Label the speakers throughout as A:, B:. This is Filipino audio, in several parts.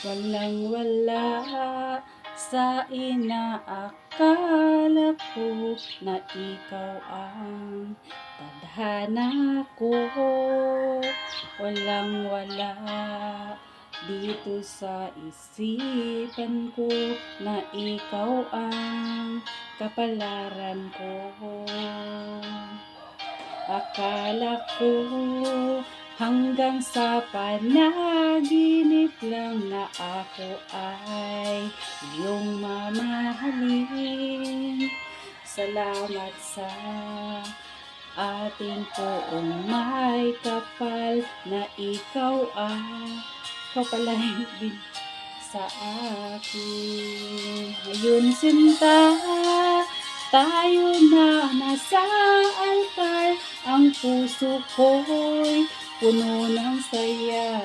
A: Walang-wala sa inaakala ko na ikaw ang tadhana ko. Walang-wala dito sa isipan ko na ikaw ang kapalaran ko. Akala ko hanggang sa panaginip lang na ako ay iyong mamahalin. Salamat sa ating poong may kapal na ikaw palagi sa akin. Ngayon sinta, tayo na nasa altar, ang puso ko'y puno ng saya.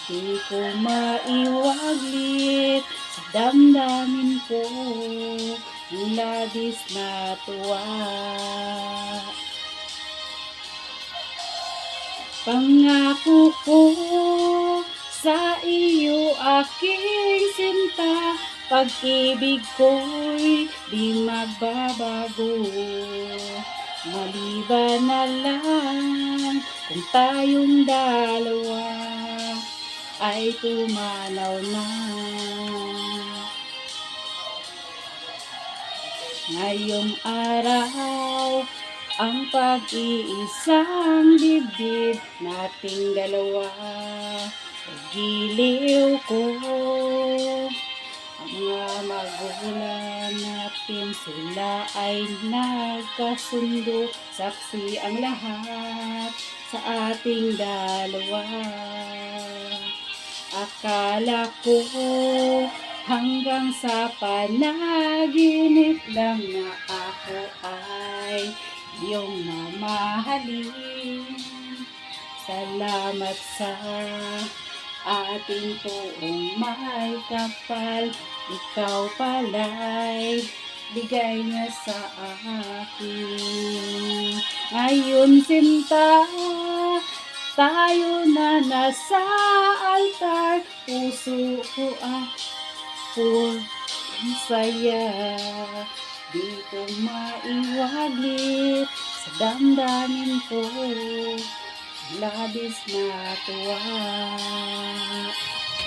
A: Di ko maiwaglit sa damdamin ko ang labis na tuwa. Pangako ko sa iyo aking sinta, pag-ibig ko'y di magbabago. Maliban na lang kung tayong dalawa ay pumanaw na. Ngayong araw, ang pag-iisang dibdib nating dalawa ay giliw ko. Ang mga magulang natin, sila ay nagkasundo. Saksi ang lahat sa ating dalawa. Akala ko hanggang sa panaginip lang na ako ay iyong mamahalin. Salamat sa ating poong may kapal, ikaw pala'y bigay niya sa akin. Ngayon sinta, tayo na nasa altar, puso ko full ng saya. Di ko maiwaglit sa damdamin ko, labis na tuwa.